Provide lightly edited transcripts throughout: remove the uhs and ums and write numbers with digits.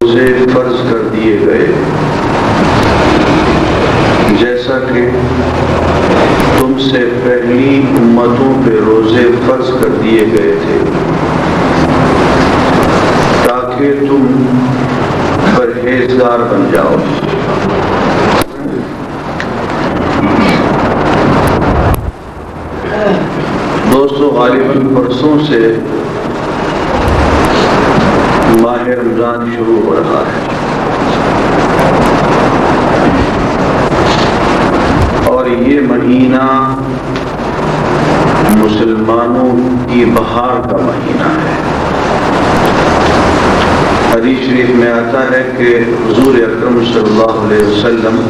روزے فرض کر دیے گئے جیسا کہ تم سے پہلی امتوں پہ روزے فرض کر دیے گئے تھے تاکہ تم پرہیزگار بن جاؤ۔ دوستو، غالباً پرسوں سے ماہ رمضان شروع ہو رہا ہے اور یہ مہینہ مسلمانوں کی بہار کا مہینہ ہے۔ حدیث شریف میں آتا ہے کہ حضور اکرم صلی اللہ علیہ وسلم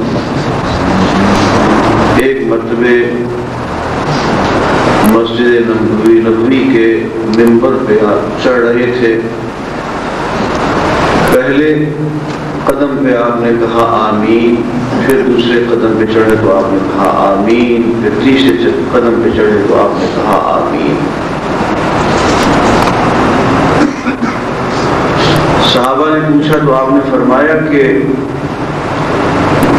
ایک مرتبہ مسجد نبوی کے منبر پہ چڑھ رہے تھے۔ پہلے قدم پہ آپ نے کہا آمین، پھر دوسرے قدم پہ چڑھے تو آپ نے کہا آمین، پھر تیسرے قدم پہ چڑھے تو آپ نے کہا آمین۔ صحابہ نے پوچھا تو آپ نے فرمایا کہ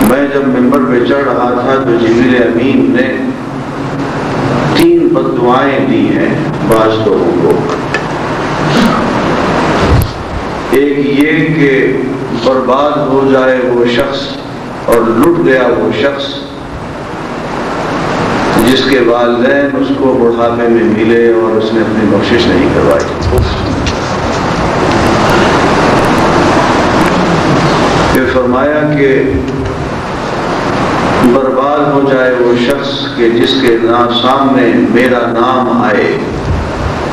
میں جب منبر پہ چڑھ رہا تھا تو جبریل امین نے 3 بد دعائیں دی ہیں بعض لوگوں کو۔ ایک یہ کہ برباد ہو جائے وہ شخص اور لٹ گیا وہ شخص جس کے والدین اس کو بڑھاپے میں ملے اور اس نے اپنی بخشش نہیں کروائی۔ پھر فرمایا کہ برباد ہو جائے وہ شخص کہ جس کے سامنے میرا نام آئے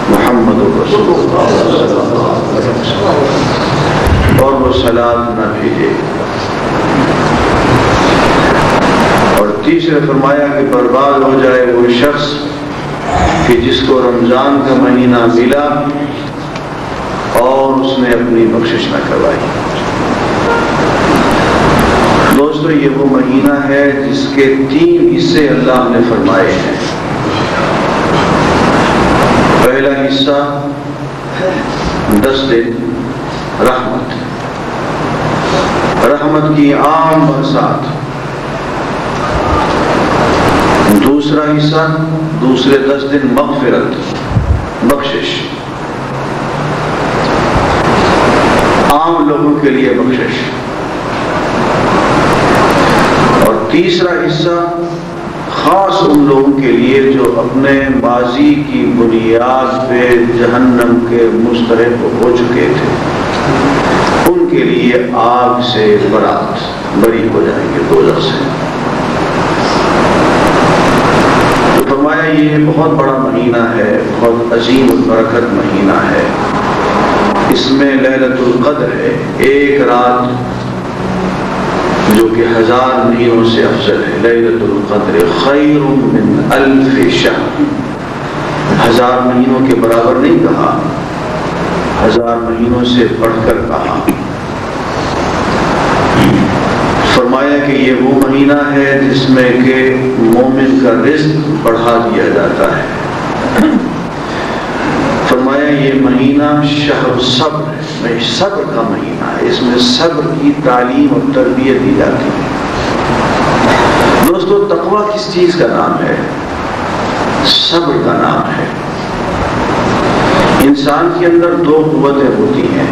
محمد رسول اللہ صلی اللہ علیہ وسلم اور وہ صلاۃ نہ بھیجے۔ اور تیسرے فرمایا کہ برباد ہو جائے وہ شخص کہ جس کو رمضان کا مہینہ ملا اور اس نے اپنی بخشش نہ کروائی۔ دوستو، یہ وہ مہینہ ہے جس کے 3 حصے اللہ نے فرمائے ہیں۔ پہلا حصہ 10 دن رحمت کی عام برسات۔ دوسرا حصہ دوسرے 10 دن مغفرت بخشش، عام لوگوں کے لیے بخشش۔ اور تیسرا حصہ خاص ان لوگوں کے لیے جو اپنے ماضی کی بنیاد پہ جہنم کے مستحق ہو چکے تھے، ان کے لیے آگ سے بری ہو جائیں گے دوزخ سے۔ تو فرمایا یہ بہت بڑا مہینہ ہے، بہت عظیم البرکت مہینہ ہے۔ اس میں لیلۃ القدر ہے، ایک رات جو کہ 1000 مہینوں سے افضل ہے۔ لیلۃ القدر خیر من 1000 شہر، 1000 مہینوں کے برابر نہیں کہا، 1000 مہینوں سے بڑھ کر کہا۔ فرمایا کہ یہ وہ مہینہ ہے جس میں کہ مومن کا رزق بڑھا دیا جاتا ہے۔ فرمایا یہ مہینہ شہر صبر ہے، صبر کا مہینہ ہے، اس میں صبر کی تعلیم اور تربیت دی جاتی ہے۔ دوستو، تقویٰ کس چیز کا نام ہے؟ صبر کا نام ہے۔ انسان کے اندر 2 قوتیں ہوتی ہیں،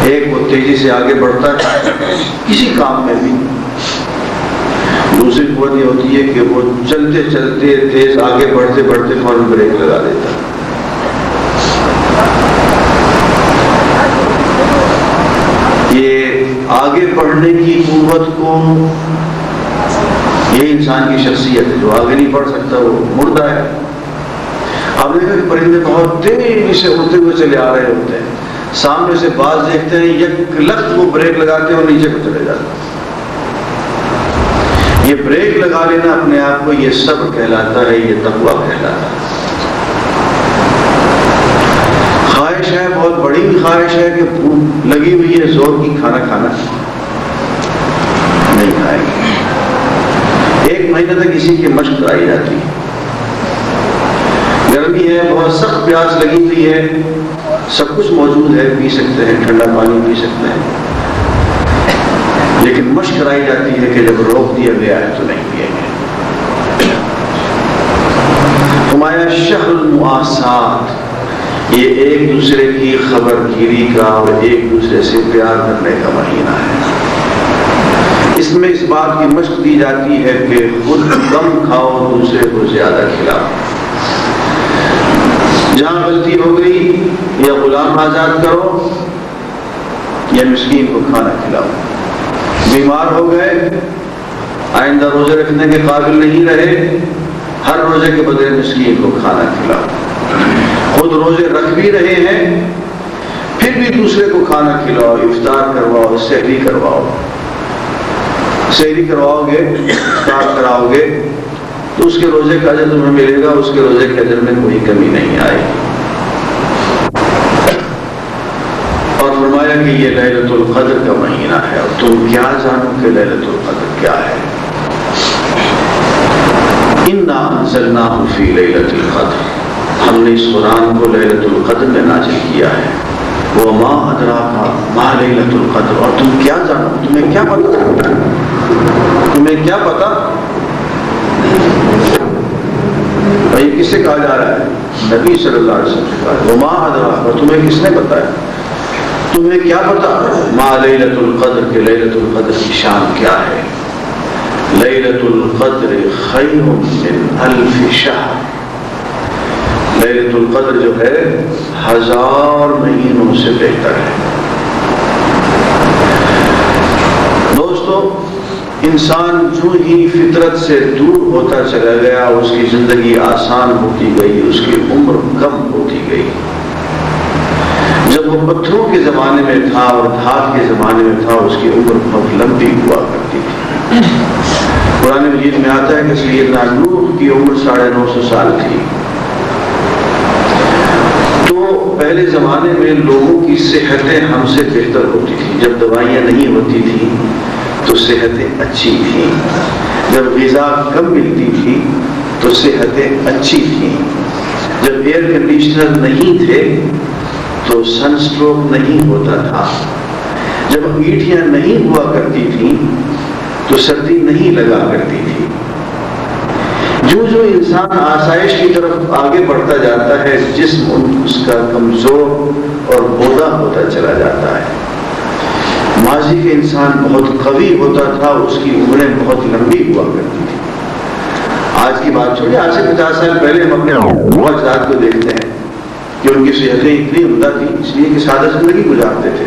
ایک وہ تیزی سے آگے بڑھتا ہے کسی کام میں بھی، دوسری قوت یہ ہوتی ہے کہ وہ چلتے چلتے تیز آگے بڑھتے بڑھتے فوراً بریک لگا دیتا ہے۔ یہ آگے بڑھنے کی قوت کو، یہ انسان کی شخصیت ہے۔ جو آگے نہیں بڑھ سکتا وہ مردہ ہے۔ آپ دیکھیں کہ پرندے بہت تیزی سے اڑتے ہوئے چلے آ رہے ہوتے ہیں، سامنے سے باز دیکھتے ہیں، یک لخت وہ بریک لگاتے ہیں اور نیچے کو چلے جاتے ہیں۔ یہ بریک لگا لینا اپنے آپ کو یہ صبر کہلاتا ہے، یہ تقویٰ کہلاتا ہے۔ خواہش ہے، بہت بڑی خواہش ہے کہ بھوک لگی ہوئی ہے، زور کی کھانا نہیں کھائیں گے۔ 1 مہینے تک اسی کی مشق کرائی جاتی ہے۔ گرمی ہے، بہت سخت پیاس لگی ہوئی ہے، سب کچھ موجود ہے، پی سکتے ہیں، ٹھنڈا پانی پی سکتے ہیں، لیکن مشق کرائی جاتی ہے کہ جب روک دیا گیا ہے تو نہیں پیئیں گے۔ فرمایا شہر المواسات، یہ ایک دوسرے کی خبر گیری کا اور ایک دوسرے سے پیار کرنے کا مہینہ ہے۔ اس میں اس بات کی مشق دی جاتی ہے کہ خود کم کھاؤ، دوسرے کو زیادہ کھلاؤ۔ جہاں غلطی ہو گئی یا غلام آزاد کرو یا مسکین کو کھانا کھلاؤ۔ بیمار ہو گئے، آئندہ روزے رکھنے کے قابل نہیں رہے، ہر روزے کے بدلے مسکین کو کھانا کھلاؤ۔ خود روزے رکھ بھی رہے ہیں پھر بھی دوسرے کو کھانا کھلاؤ، افطار کرواؤ، سحری کرواؤ۔ سحری کرواؤ گے، افطار کراؤ گے تو اس کے روزے کا اجر تمہیں ملے گا، اس کے روزے کے اجر میں کوئی کمی نہیں آئے گی۔ اور فرمایا کہ یہ لیلۃ القدر کا مہینہ ہے، اور تم کیا جانو کہ لیلۃ القدر کیا ہے۔ انا انزلناہ فی لیلۃ القدر، ہم نے اس قرآن کو لیلۃ القدر میں نازل کیا ہے۔ وما ادراک ما لیلۃ القدر، اور تم کیا جانو، تمہیں کیا پتا، تمہیں کیا پتا۔ بھائی کس سے کہا جا رہا ہے؟ نبی صلی اللہ علیہ وسلم سے کہا۔ وما ادراک، اور تمہیں کس نے بتایا، تمہیں کیا پتا ما لیلۃ القدر کہ لیلۃ القدر کی شان کیا ہے۔ لیلۃ القدر خیر من الف شہر، لیلۃ القدر جو ہے 1000 مہینوں سے بہتر ہے۔ دوستو، انسان جو ہی فطرت سے دور ہوتا چلا گیا، اس کی زندگی آسان ہوتی گئی، اس کی عمر کم ہوتی گئی۔ جب وہ پتھروں کے زمانے میں تھا اور دھات کے زمانے میں تھا، اس کی عمر بہت لمبی ہوا کرتی تھی۔ قرآن مجید میں آتا ہے کہ سیدنا نوح کی عمر 950 سال تھی۔ تو پہلے زمانے میں لوگوں کی صحتیں ہم سے بہتر ہوتی تھیں، جب دوائیاں نہیں ہوتی تھیں تو صحتیں اچھی تھیں، جب غذا کم ملتی تھی تو صحتیں اچھی تھیں، جب ایئر کنڈیشنر نہیں تھے تو سن سٹروک نہیں ہوتا تھا، جب انگیٹھیاں نہیں ہوا کرتی تھیں تو سردی نہیں لگا کرتی تھی۔ جو جو انسان آسائش کی طرف آگے بڑھتا جاتا ہے، جسم اس کا کمزور اور بودا ہوتا چلا جاتا ہے۔ ماضی کے انسان بہت قوی ہوتا تھا، اس کی عمریں بہت لمبی ہوا کرتی تھی۔ آج کی بات چھوڑیے، آج سے 50 سال پہلے ہم اپنے اجداد کو دیکھتے ہیں کہ ان کی صحتیں اتنی عمدہ تھی، اس لیے کہ سادہ زندگی گزارتے تھے۔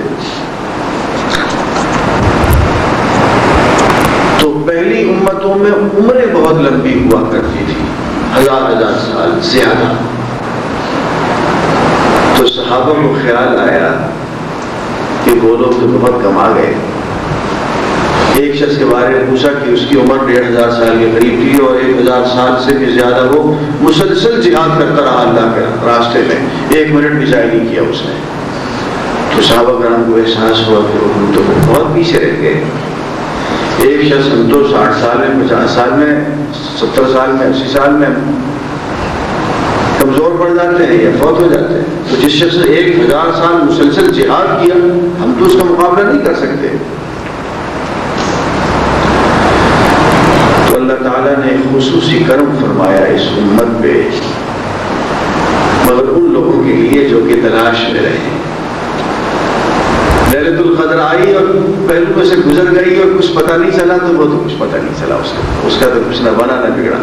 تو پہلی امتوں میں عمریں بہت لمبی ہوا کرتی تھی، 1000 سال زیادہ۔ تو صحابہ کو خیال آیا کہ وہ لوگ تو بہت کما گئے۔ ایک شخص کے بارے میں پوچھا کہ اس کی عمر 1500 سال کے قریب تھی اور 1000 سال سے بھی زیادہ وہ مسلسل جہاد کرتا رہا اللہ کے راستے میں، 1 منٹ بھی ضائع نہیں کیا اس نے۔ تو صحابہ کرام کو احساس ہوا کہ وہ تو بہت پیچھے رہ گئے۔ ایک شخص ہم تو 60 سال میں، 50 سال میں، 70 سال میں، 80 سال میں کمزور پڑ جاتے ہیں یا فوت ہو جاتے ہیں، تو جس شخص نے 1000 سال مسلسل جہاد کیا، ہم تو اس کا مقابلہ نہیں کر سکتے۔ تو اللہ تعالیٰ نے خصوصی کرم فرمایا اس امت پہ، مگر ان لوگوں کے لیے جو کہ تلاش میں رہے۔ لیلۃ القدر آئی اور پہلو میں سے گزر گئی اور کچھ پتہ نہیں چلا، تو وہ تو کچھ پتہ نہیں چلا، اس کا تو کچھ نہ بنا نہ بگڑا۔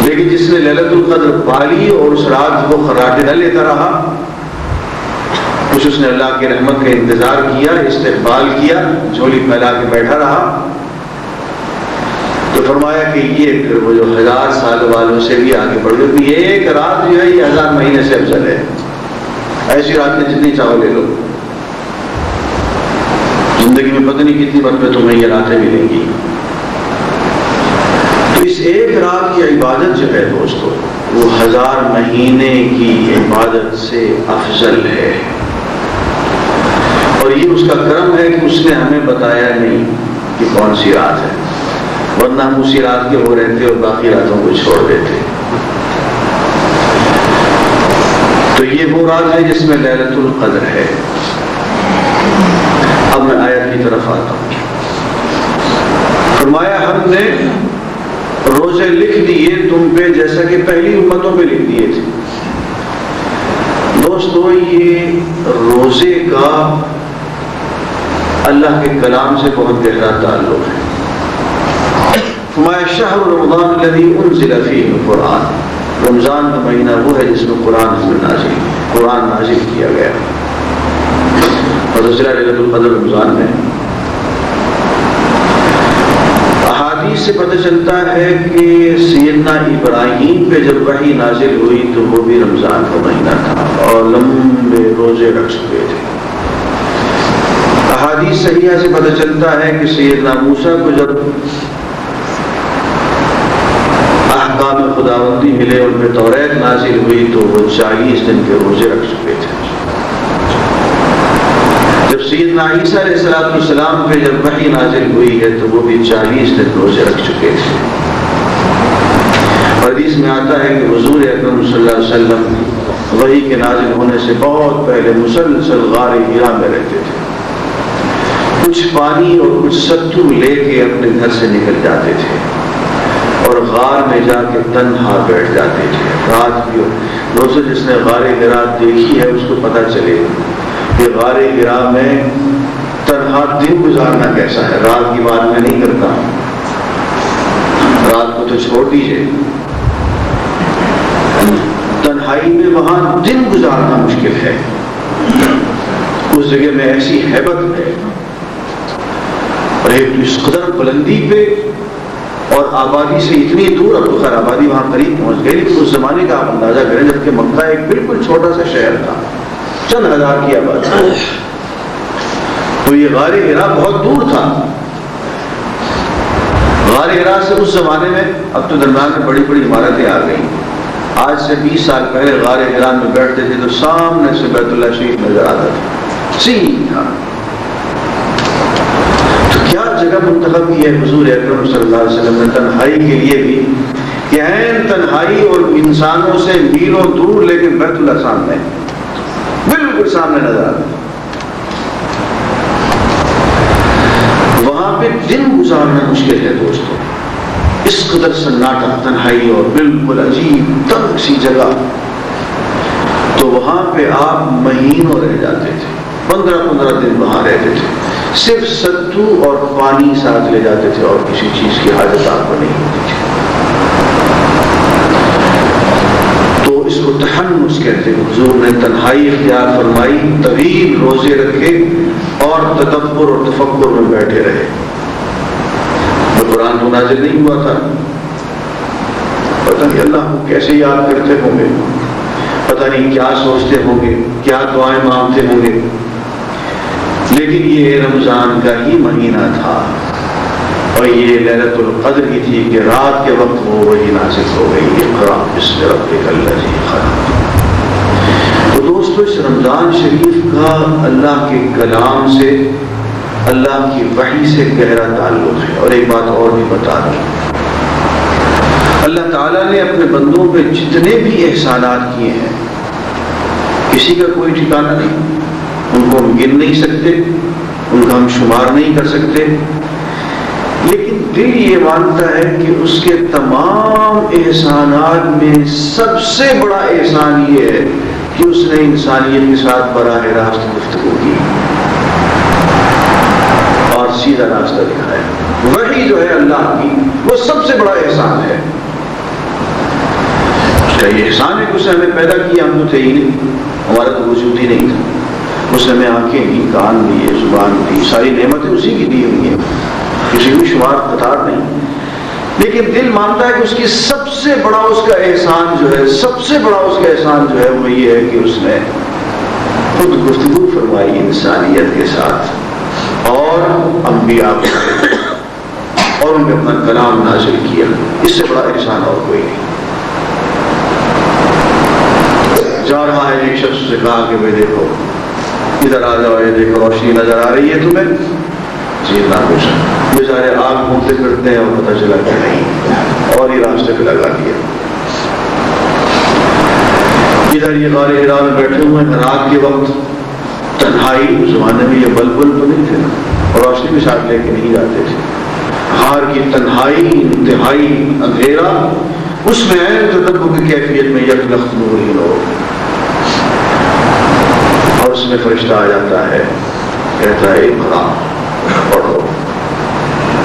لیکن جس نے لیلۃ القدر پالی اور اس رات کو خراٹے نہ لیتا رہا، کچھ اس نے اللہ کی رحمت کا انتظار کیا، استقبال کیا، جھولی پھیلا کے بیٹھا رہا، تو فرمایا کہ یہ پھر وہ جو 1000 سال والوں سے بھی آگے بڑھ گئے، یہ ایک رات جو ہے یہ 1000 مہینے سے افضل ہے۔ ایسی راتیں جتنی چاہو لے لو، زندگی میں پتہ نہیں کتنی مرتبہ تمہیں یہ راتیں ملیں گی۔ تو اس ایک رات کی عبادت جو ہے دوستو، وہ 1000 مہینے کی عبادت سے افضل ہے، اور یہ اس کا کرم ہے کہ اس نے ہمیں بتایا نہیں کہ کون سی رات ہے، ورنہ ہم اسی رات کے ہو رہتے اور باقی راتوں کو چھوڑ دیتے۔ تو یہ وہ رات ہے جس میں لیلۃ القدر ہے۔ اب میں آیت کی طرف آتا ہوں۔ فرمایا ہم نے روزے لکھ دیے تم پہ جیسا کہ پہلی امتوں پہ لکھ دیے تھے۔ دوستو یہ روزے کا اللہ کے کلام سے بہت گہرا تعلق ہے۔ فرمایا شہر رمضان الذی انزل فیہ القرآن، رمضان کا مہینہ وہ ہے جس میں قرآن نازل کیا گیا، اور دوسرا لیلۃ القدر رمضان میں۔ احادیث سے پتہ چلتا ہے کہ سیدنا ابراہیم پہ جب وحی نازل ہوئی تو وہ بھی رمضان کا مہینہ تھا اور لمبے روزے رکھ چکے تھے۔ احادیث صحیحہ سے پتہ چلتا ہے کہ سیدنا موسیٰ کو جب احکام خداوندی ملے، ان پہ توریت نازل ہوئی تو وہ 40 دن کے روزے رکھ چکے تھے۔ جب سیدنا عیسیٰ علیہ السلام پہ جب وحی نازل ہوئی ہے تو وہ بھی 40 دن روزے رکھ چکے تھے۔ حدیث میں آتا ہے کہ حضور اکرم صلی اللہ علیہ وسلم وحی کے نازل ہونے سے بہت پہلے مسلسل غار حرا میں رہتے تھے، کچھ پانی اور کچھ ستو لے کے اپنے گھر سے نکل جاتے تھے اور غار میں جا کے تنہا بیٹھ جاتے تھے۔ رات بھی دوستو جس نے غار حرا دیکھی ہے اس کو پتہ چلے کہ غار حرا میں تنہا دن گزارنا کیسا ہے۔ رات کی بات میں نہیں کرتا، رات کو تو چھوڑ دیجیے، تنہائی میں وہاں دن گزارنا مشکل ہے۔ اس جگہ میں ایسی ہیبت ہے اور ایک اس قدر بلندی پہ اور آبادی سے اتنی دور، اب تو خیر آبادی وہاں قریب پہنچ گئی، لیکن اس زمانے کا آپ اندازہ کریں جبکہ مکہ ایک بالکل چھوٹا سا شہر تھا، چند ہزار کی آبادی، تو یہ غار حرا بہت دور تھا۔ غار حرا سے اس زمانے میں، اب تو درمیان میں بڑی بڑی عمارتیں آ گئی، آج سے 20 سال پہلے غار حرا میں بیٹھتے تھے تو سامنے سے بیت اللہ شریف نظر آتا تھا سیدھا۔ تو کیا جگہ منتخب کی ہے حضور اکرم صلی اللہ علیہ وسلم نے تنہائی کے لیے بھی، کہ عین تنہائی اور انسانوں سے میلوں دور، لیکن بیت اللہ سامنے، بالکل سامنے نظر آتا۔ وہاں پہ دن گزارنا مشکل ہے دوستوں، اس قدر سناٹا، تنہائی اور بالکل عجیب تنگ سی جگہ، تو وہاں پہ آپ مہینوں رہ جاتے تھے، 15 دن وہاں رہتے تھے، صرف ستو اور پانی ساتھ لے جاتے تھے اور کسی چیز کی حاجت آپ کو نہیں ہوتی تھی۔ تو اس کو تحنس کہتے ہیں۔ حضور نے تنہائی اختیار فرمائی، طویل روزے رکھے اور تدبر اور تفکر میں بیٹھے رہے۔ قرآن تو نازل نہیں ہوا تھا، پتہ نہیں اللہ کو کیسے یاد کرتے ہوں گے، پتہ نہیں کیا سوچتے ہوں گے، کیا دعائیں مانگتے ہوں گے، لیکن یہ رمضان کا ہی مہینہ تھا اور یہ لیلۃ القدر ہی تھی کہ رات کے وقت وہ وہی نازل ہو گئی، اقرأ باسم ربک الذی خلق۔ تو دوستو اس رمضان شریف کا اللہ کے کلام سے، اللہ کی وحی سے گہرا تعلق ہے۔ اور ایک بات اور بھی بتا دیں، اللہ تعالیٰ نے اپنے بندوں پہ جتنے بھی احسانات کیے ہیں کسی کا کوئی ٹھکانہ نہیں، ان کو ہم گن نہیں سکتے، ان کا ہم شمار نہیں کر سکتے، لیکن دل یہ مانتا ہے کہ اس کے تمام احسانات میں سب سے بڑا احسان یہ ہے کہ اس نے انسانیت کے ساتھ براہ راست گفتگو کی اور سیدھا راستہ دکھایا۔ وہی جو ہے اللہ کی، وہ سب سے بڑا احسان ہے۔ اس کا یہ احسان ہے کہ اس نے ہمیں پیدا کیا، ہم تو تھے ہی نہیں، ہمارا تو وجود ہی نہیں تھا، اس نے ہمیں آنکھیں دی، کان دیے، زبان دی، ساری نعمتیں اسی کی دی ہوئی ہیں، کسی بھی شمار قطار نہیں، لیکن دل مانتا ہے کہ اس کی سب سے بڑا اس کا احسان جو ہے، سب سے بڑا اس کا احسان جو ہے وہ یہ ہے کہ اس نے خود گفتگو فرمائی انسانیت کے ساتھ اور انبیاء کو، اور ان نے اپنا کلام نازل کیا۔ اس سے بڑا احسان اور کوئی نہیں۔ جا رہا ہے ایک شخص سے کہا کہ بھائی دیکھو ادھر آ جاؤ، یہ دیکھو روشنی نظر آ رہی ہے تمہیں؟ جی نہ کچھ، بیچارے آگ گھومتے پھرتے ہیں اور پتہ چلا کہ نہیں، اور یہ راستے پہ لگا دیا۔ ادھر یہ غار حرا میں بیٹھے ہوئے ہیں، رات کے وقت تنہائی، اس زمانے میں یہ بلب تو نہیں تھے نا، اور روشنی بھی ساتھ لے کے نہیں جاتے تھے، غار کی تنہائی، انتہائی اندھیرا، اس میں تدبر کی کیفیت میں یک لخت نور ہی لوگ، اور اس میں فرشتہ آ جاتا ہے، کہتا ہے اقرا، پڑھو،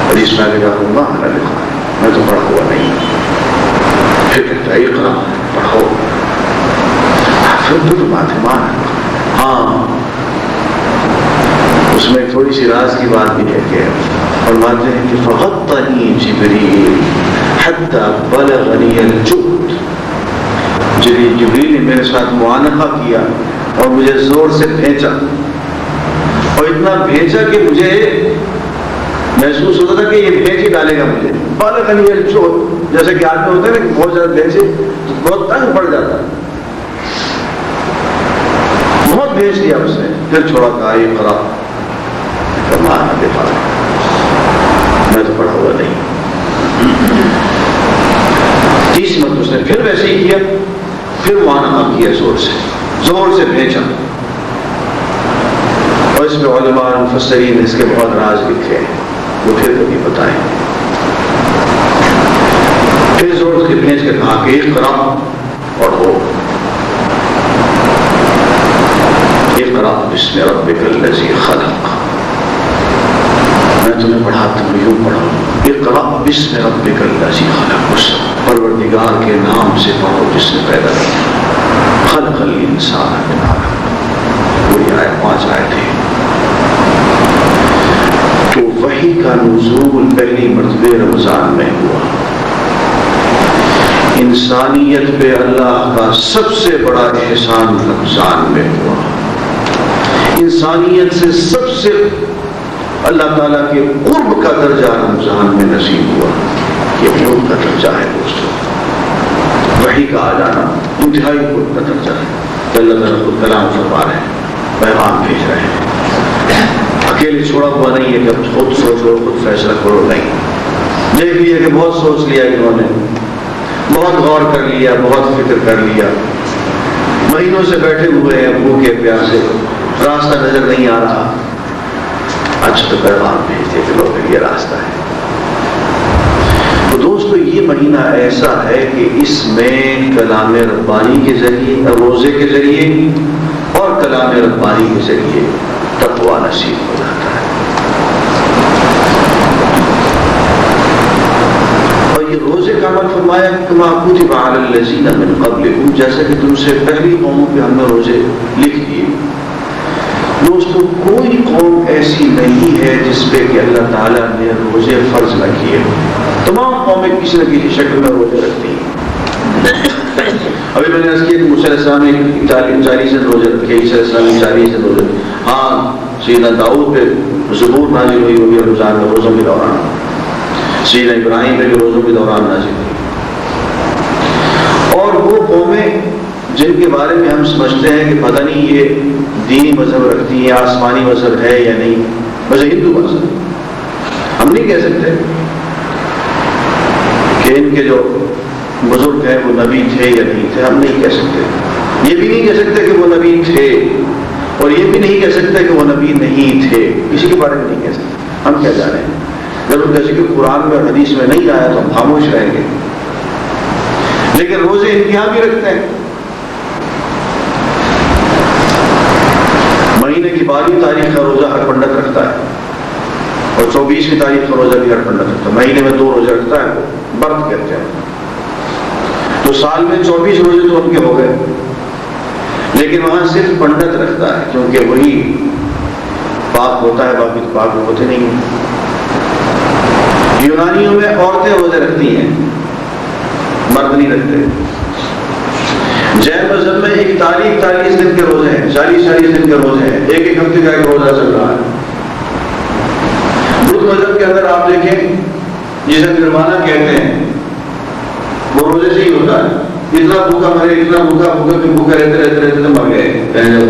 حدیث میں لکھا ہوں گا لکھا ہے، میں تو پڑھا ہوا نہیں، پھر کہتا ہے اقرا، پڑھو، پھر تو بات ہے مان، ہاں اس میں تھوڑی سی راز کی بات بھی ہے کہ فرماتے ہیں کہ فغطنی جبریل حتی بلغنی الجہد، جبریل نے میرے ساتھ معانقہ کیا اور مجھے زور سے بھینچا، اور اتنا بھینچا کہ مجھے محسوس ہوتا تھا کہ یہ بھینچ ہی ڈالے گا مجھے، بلغنی الجہد، جیسے کہ آدمی ہوتا ہے نا کہ بہت زیادہ بھینچے تو بہت تنگ پڑ جاتا ہے، بہت بھیج دیا اس نے، پھر چھوڑا کہا یہ خراب مارنا دے پا، میں تو پڑھا ہوا نہیں، 30 مرتبہ اس نے پھر ویسے ہی کیا، پھر معانقہ کیا زور سے بھیجا، اور اس میں علماء مفسرین نے اس کے بہت راز لکھے ہیں، وہ پھر کبھی بتائیں، پھر زور سے بھیج کے کہا کہ اقرا، پڑھو، اقرا بسم ربک الذی خلق، میں تمہیں پڑھاتا ہوں، یوں پڑھو، اقرا بسم ربک الذی خلق، اس پروردگار کے نام سے پڑھو جس نے پیدا کیا، خلق الانسان من علق، پوری آیت 5 آیتیں۔ تو وحی کا نزول پہلی مرتبہ رمضان میں ہوا، انسانیت پہ اللہ کا سب سے بڑا احسان رمضان میں ہوا، انسانیت سے سب سے اللہ تعالیٰ کے قرب کا درجہ رمضان میں نصیب ہوا، یہ قرب کا درجہ ہے دوستوں، وحی کا آ جانا انتہائی قرب کا درجہ ہے، کہ اللہ تعالیٰ خود کلام فرما رہے ہیں، پیغام بھیج رہے ہیں، اکیلے چھوڑا ہوا نہیں ہے کہ خود سوچو خود فیصلہ کرو، نہیں، دیکھ لیا کہ بہت سوچ لیا انہوں نے، بہت غور کر لیا، بہت فکر کر لیا، مہینوں سے بیٹھے ہوئے ہیں بھوکے پیاسے، راستہ نظر نہیں آ رہا، اچھا تو پیغام بھیجتے کہ لوگ یہ راستہ ہے۔ تو دوستو یہ مہینہ ایسا ہے کہ اس میں کلام ربانی کے ذریعے، روزے کے ذریعے اور کلام ربانی کے ذریعے تقویٰ نصیب ہو جاتا ہے، اور یہ روزے کا عمل فرمایا کما کتب علی الذین من قبلکم، جیسا کہ تم سے پہلی قوموں پہ ہم نے روزے لکھ دیے۔ دوستو کوئی قوم ایسی نہیں ہے جس پہ کہ اللہ تعالیٰ نے روزے فرض نہ کیے، تمام قومیں کسی نہ کسی شکل میں روزے رکھتی ہیں۔ ابھی میں نے عرض کیا کہ موسیٰ علیہ السلام نے 40 دن روزے رکھے، عیسیٰ علیہ السلام نے 40 دن روزے رکھے، ہاں سیدنا داؤد پہ زبور نازل ہوئی ہوگی رمضان میں روزوں کے دوران، سیدنا ابراہیم پہ جو روزوں کے دوران نازل ہوئی، اور وہ قومیں جن کے بارے میں ہم سمجھتے ہیں کہ پتہ نہیں یہ دینی مذہب رکھتی ہیں، آسمانی مذہب ہے یا نہیں، بس ہندو مذہب، ہم نہیں کہہ سکتے کہ ان کے جو بزرگ ہیں وہ نبی تھے یا نہیں تھے، ہم نہیں کہہ سکتے، یہ بھی نہیں کہہ سکتے کہ وہ نبی تھے، اور یہ بھی نہیں کہہ سکتے کہ وہ نبی نہیں تھے، کسی کے بارے میں نہیں کہہ سکتے، ہم کیا جانیں، جب جیسے کہ قرآن میں اور حدیث میں نہیں آیا تو ہم خاموش رہیں گے، لیکن روزے ان کے یہاں بھی رکھتے ہیں، مہینے کی 12ویں تاریخ کا روزہ ہر پنڈت رکھتا ہے، اور 24ویں تاریخ کا روزہ بھی ہر پنڈت رکھتا ہے، مہینے میں 2 روزے رکھتا ہے، برت کہتے ہیں، تو سال میں 24 روزے تو ان کے ہو گئے، لیکن وہاں صرف پنڈت رکھتا ہے کیونکہ وہی پاک ہوتا ہے، باقی پاک ہوتے نہیں ہیں۔ یونانیوں میں عورتیں روزے رکھتی ہیں، مرد نہیں رکھتے۔ جین مذہب میں 41 دن کے روزے ہیں، 40 دن کے روزے ہیں، ایک ہفتے کا ایک روزہ چل رہا ہے۔ بدھ مذہب کے اندر آپ دیکھیں جسے نروانا کہتے ہیں، وہ روزے سے ہی ہوتا ہے، اتنا بھوکا مرے، اتنا بھوکا کہ بھوکا رہتے مر گئے،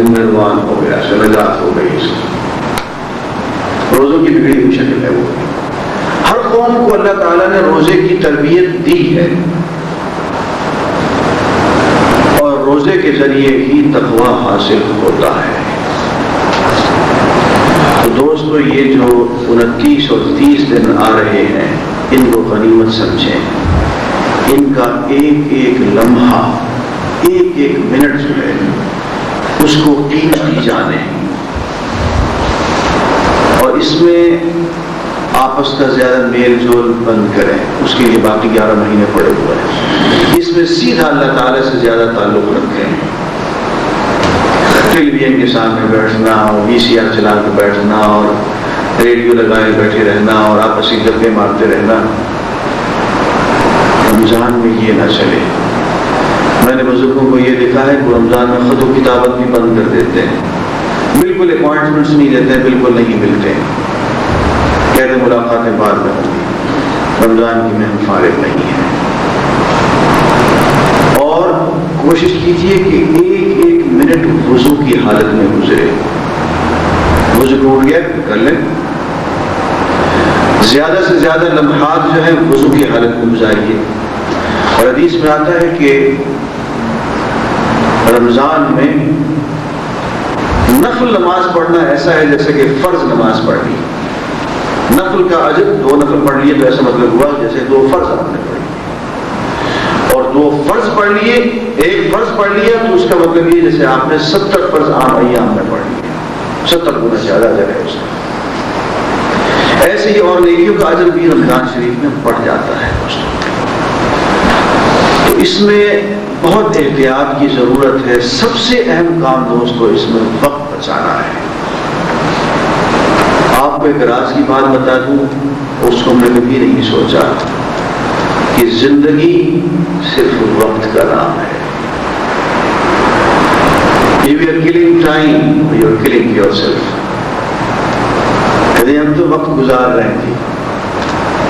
نروان ہو گیا، نجات ہو گئی، روزوں کی بگڑی ہوئی شکل ہے وہ۔ ہر قوم کو اللہ تعالیٰ نے روزے کی تربیت دی ہے، اور روزے روزے کے ذریعے ہی تقویٰ حاصل ہوتا ہے۔ تو دوستو یہ جو 29 اور 30 دن آ رہے ہیں ان کو غنیمت سمجھیں، ان کا ایک ایک لمحہ، ایک ایک منٹ جو ہے اس کو قیمتی جانیں، اور اس میں آپس کا زیادہ میل جول بند کریں۔ اس کے لیے باقی 11 مہینے پڑے ہوئے ہیں، اس میں سیدھا اللہ تعالیٰ سے زیادہ تعلق رکھیں۔ ٹیلی ویژن کے سامنے بیٹھنا اور VCR چلا کے بیٹھنا اور ریڈیو لگائے بیٹھے رہنا اور آپسی گپیں مارتے رہنا، رمضان میں یہ نہ چلے۔ میں نے بزرگوں کو یہ دیکھا ہے کہ رمضان میں خط و کتابت بھی بند کر دیتے ہیں، بالکل اپوائنٹمنٹس نہیں دیتے ہیں، بالکل نہیں ملتے ہیں، کہتے ہیں ملاقاتیں بعد میں ہوں گی۔ رمضان کی مہم فارغ نہیں ہے، اور کوشش کیجیے کہ ایک ایک منٹ وضو کی حالت میں گزرے۔ وضو ٹوٹ گیا کر لیں، زیادہ سے زیادہ لمحات جو ہے وضو کی حالت میں گزاریے۔ اور حدیث میں آتا ہے کہ رمضان میں نفل نماز پڑھنا ایسا ہے جیسے کہ فرض نماز پڑھنی۔ نفل کا اجر 2 نفل پڑھ لیے تو ایسا مطلب ہوا جیسے 2 فرض آپ نے پڑھ لیے، اور 2 فرض پڑھ لیے، ایک فرض پڑھ لیا تو اس کا مطلب یہ جیسے آپ نے 70 فرض عام ایام میں پڑھ لیے، 70 گنا زیادہ اجر ہے اس کا۔ ایسے ہی اور نیکیوں کا اجر بھی رمضان شریف میں بڑھ جاتا ہے دوستوں۔ تو اس میں بہت احتیاط کی ضرورت ہے۔ سب سے اہم کام دوستو اس میں وقت بچانا ہے۔ آپ کو ایک راز کی بات بتا دوں، اس کو ہم نے کبھی نہیں سوچا کہ زندگی صرف وقت کا نام ہے۔ If you are killing time, you are killing yourself۔ ہم تو وقت گزار رہے ہیں،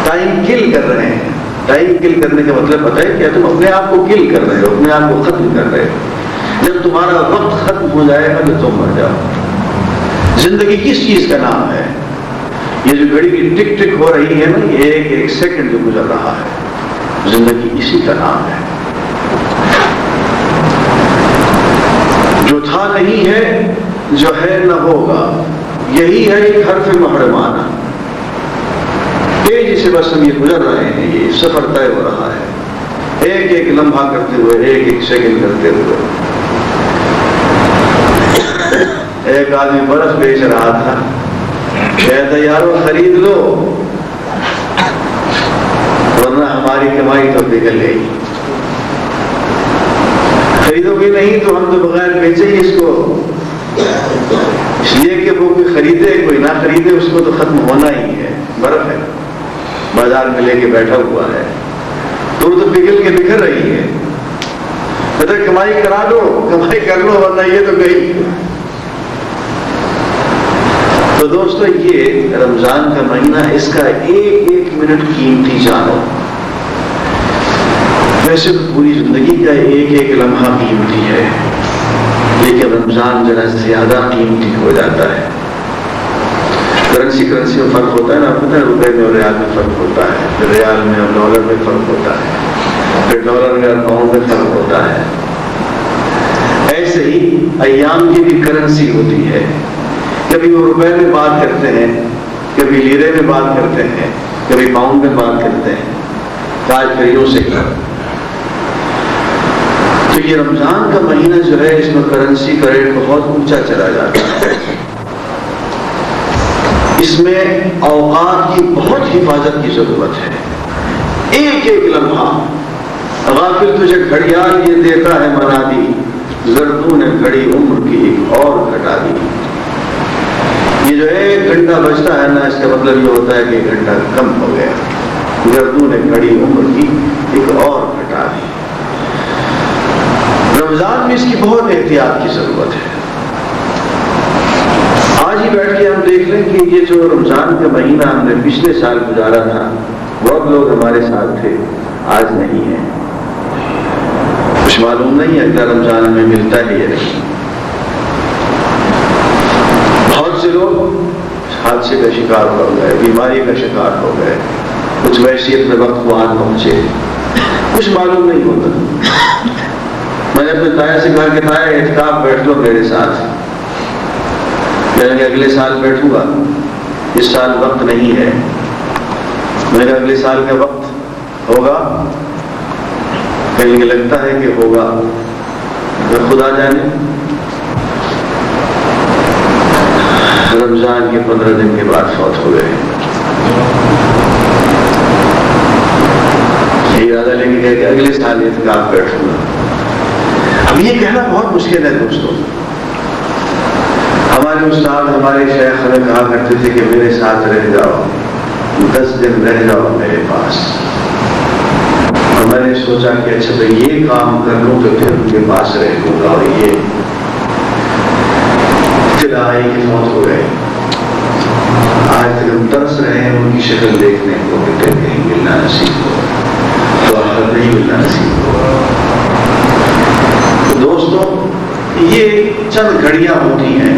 ٹائم کل کر رہے ہیں۔ ٹائم کل کرنے کا مطلب پتہ ہے کیا؟ تم اپنے آپ کو کل کر رہے ہو، اپنے آپ کو ختم کر رہے ہو۔ جب تمہارا وقت ختم ہو جائے گا تو تم مر جاؤ۔ زندگی کس چیز کا نام ہے؟ یہ جو گھڑی کی ٹک ٹک ہو رہی ہے نا، یہ ایک ایک سیکنڈ جو گزر رہا ہے، زندگی اسی کا نام ہے۔ جو تھا نہیں ہے، جو ہے نہ ہوگا، یہی ہے ایک حرف محرمانہ۔ تیزی سے بس ہم یہ گزر رہے ہیں، یہ سفر طے ہو رہا ہے، ایک ایک لمحہ کرتے ہوئے، ایک ایک سیکنڈ کرتے ہوئے۔ ایک آدمی برف بیچ رہا تھا، کہتا یارو خرید لو ورنہ ہماری کمائی تو نکل گئی، خریدو گے نہیں تو ہم تو بغیر بیچے ہی اس کو، اس لیے کہ وہ کوئی خریدے کوئی نہ خریدے اس کو تو ختم ہونا ہی ہے۔ برف ہے، بازار میں لے کے بیٹھا ہوا ہے، تو وہ تو پگھل کے بکھر رہی ہے۔ کہتا کمائی کرا دو، کمائی کر لو ورنہ یہ تو گئی۔ تو دوستو یہ رمضان کا مہینہ، اس کا ایک ایک منٹ قیمتی جانو۔ ویسے تو پوری زندگی کا ایک ایک لمحہ قیمتی ہے، لیکن رمضان ذرا زیادہ قیمتی ہو جاتا ہے۔ کرنسی میں فرق ہوتا ہے نا، آپ پتہ ہے روپے میں اور ریال میں فرق ہوتا ہے، پھر ریال میں اور ڈالر میں فرق ہوتا ہے، پھر ڈالر میں اور پاؤنڈ میں فرق ہوتا ہے۔ ایسے ہی ایام کی بھی کرنسی ہوتی ہے، کبھی وہ روپے میں بات کرتے ہیں، کبھی لیرے میں بات کرتے ہیں، کبھی پاؤنڈ میں بات کرتے ہیں، تاج پریوں سے کر۔ تو یہ رمضان کا مہینہ جو ہے اس میں کرنسی کا ریٹ بہت اونچا چلا جاتا ہے۔ اس میں اوقات کی بہت حفاظت کی ضرورت ہے۔ ایک ایک لمحہ، غافل تجھے گھڑیال یہ دیتا ہے منا دی، زردوں نے گھڑی عمر کی ایک اور گھٹا دی۔ یہ جو 1 گھنٹہ بچتا ہے نا، اس کا مطلب یہ ہوتا ہے کہ 1 گھنٹہ کم ہو گیا، زردوں نے گھڑی عمر کی ایک اور گھٹا دی۔ رمضان میں اس کی بہت احتیاط کی ضرورت ہے۔ آج ہی بیٹھ کے ہم دیکھ لیں کہ یہ جو رمضان کا مہینہ ہم نے پچھلے سال گزارا تھا، بہت لوگ ہمارے ساتھ تھے، آج نہیں ہے۔ کچھ معلوم نہیں ہے اگلا رمضان ہمیں ملتا ہے یا نہیں۔ بہت سے لوگ حادثے کا شکار ہو گئے، بیماری کا شکار ہو گئے، کچھ ویسے اپنے وقت وہاں پہنچے، کچھ معلوم نہیں ہوتا۔ میں نے اپنے تایا سے کہا کہ تایا اعتکاف بیٹھ لو میرے ساتھ. میں نے اگلے سال بیٹھوں گا, اس سال وقت نہیں ہے. میں نے اگلے سال کا وقت ہوگا, کہیں لگتا ہے کہ ہوگا, خدا جانے. رمضان کے 15 دن کے بعد فوت ہو گئے. ارادہ لے کے گئے کہ اگلے سال اعتکاف بیٹھوں گا. اب یہ کہنا بہت مشکل ہے دوستوں. ہمارے استاد ہمارے شیخ ہمیں کہا کرتے تھے کہ میرے ساتھ رہ جاؤ, 10 دن رہ جاؤ میرے پاس. اور میں نے سوچا کہ اچھا تو یہ کام کر لوں تو پھر ان کے پاس رہوں گا. اور یہ آئی کہ موت ہو گئے. آج تک ہم ترس رہے ہیں ان کی شکل دیکھنے کو کہ کہیں ملنا نصیب ہو, تو آخر نہیں ملنا نصیب ہو. دوستوں یہ چند گھڑیاں ہوتی ہیں.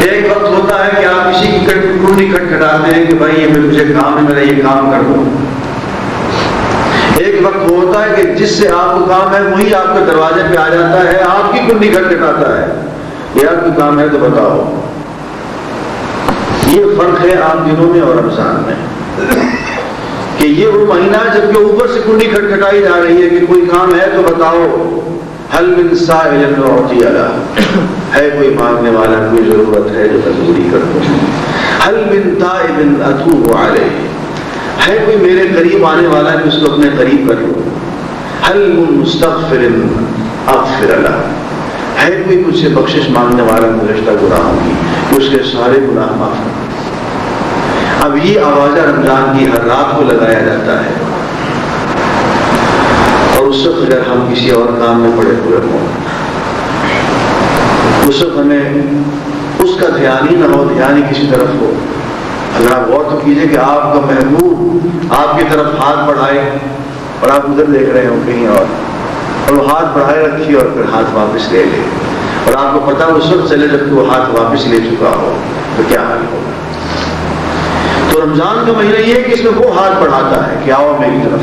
ایک وقت ہوتا ہے کہ آپ کسی کی کنڈی کھٹکھٹاتے ہیں کہ بھائی یہ مجھے کام ہے, میرا یہ کام کر دو. ایک وقت ہوتا ہے کہ جس سے آپ کو کام ہے وہی آپ کے دروازے پہ آ جاتا ہے, آپ کی کنڈی کھٹکھٹاتا ہے, یہ آپ کی کام ہے تو بتاؤ. یہ فرق ہے عام دنوں میں اور رمضان میں, کہ یہ وہ مہینہ جب کہ اوپر سے کنڈی کھٹکھٹائی جا رہی ہے کہ کوئی کام ہے تو بتاؤ. حل من سائل اعطی له, ہے کوئی مانگنے والا, کوئی ضرورت ہے جو مجبوری کر دو. حل من تائب اتوب علیہ, ہے کوئی میرے قریب آنے والا کہ اس کو اپنے قریب کر لو. حل من مستغفر اغفر له, ہے کوئی مجھ سے بخشش مانگنے والا گزشتہ گناہوں کی, اس کے سارے گناہ معاف کر. اب یہ آوازہ رمضان کی ہر رات کو لگایا جاتا ہے, اور اس وقت اگر ہم کسی اور کام میں پڑے ہوئے ہوں, اس وقت ہمیں اس کا دھیان ہی نہ ہو, دھیان ہی کسی طرف ہو. اگر آپ غور تو کیجئے کہ آپ کا محبوب آپ کی طرف ہاتھ بڑھائے اور آپ ادھر دیکھ رہے ہوں کہیں اور وہ ہاتھ بڑھائے رکھیے اور پھر ہاتھ واپس لے لے, اور آپ کو پتا اس وقت چلے جب وہ ہاتھ واپس لے چکا ہو تو کیا حال ہوگا. تو رمضان کا مہینہ یہ ہے کہ اس میں وہ ہاتھ بڑھاتا ہے کہ آؤ میری طرف.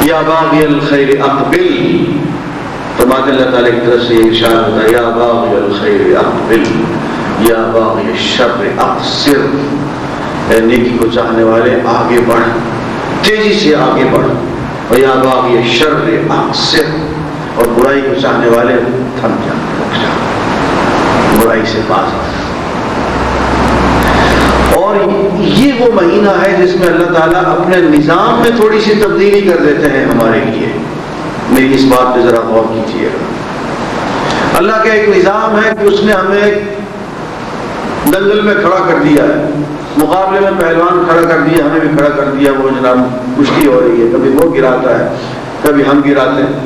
یا باغی الخیر اقبل, فرماتے اللہ تعالیٰ کی طرف سے یہ ارشاد ہوتا ہے, یا باغی الخیر اقبل یا باغی الشر اقصر, نیکی کو چاہنے والے آگے بڑھ, تیزی سے آگے بڑھ. اور یا باغی الشر اقصر, اور برائی کو چاہنے والے تھم جا, رک جا, برائی سے باز آ جا. اور یہ وہ مہینہ ہے جس میں اللہ تعالیٰ اپنے نظام میں تھوڑی سی تبدیلی کر دیتے ہیں ہمارے لیے. میری اس بات پہ ذرا غور کیجیے گا. اللہ کا ایک نظام ہے کہ اس نے ہمیں دنگل میں کھڑا کر دیا ہے, مقابلے میں پہلوان کھڑا کر دیا, ہمیں بھی کھڑا کر دیا. وہ جناب کشتی ہو رہی ہے, کبھی وہ گراتا ہے کبھی ہم گراتے ہیں.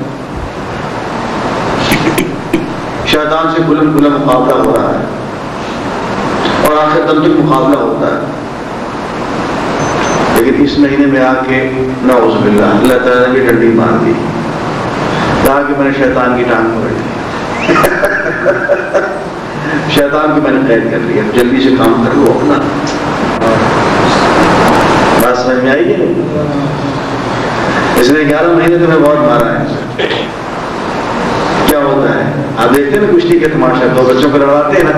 شیطان سے بلند بلند مقابلہ ہو رہا ہے, اور آخر دم تک مقابلہ ہوتا ہے. لیکن اس مہینے میں آ کے نعوذ باللہ اللہ تعالیٰ نے بھی ڈنڈی مار دی, کہا کہ میں نے شیطان کی ٹانگ پکڑ لی, شیطان کو میں نے قید کر لیا, جلدی سے کام کر لو اپنا. بات سمجھ میں آئی ہے؟ اس نے 11 مہینے تمہیں بہت مارا ہے. کیا ہوتا ہے آپ دیکھتے ہیں نا کشتی کے تماشا, 2 بچوں کو لڑاتے ہیں نا,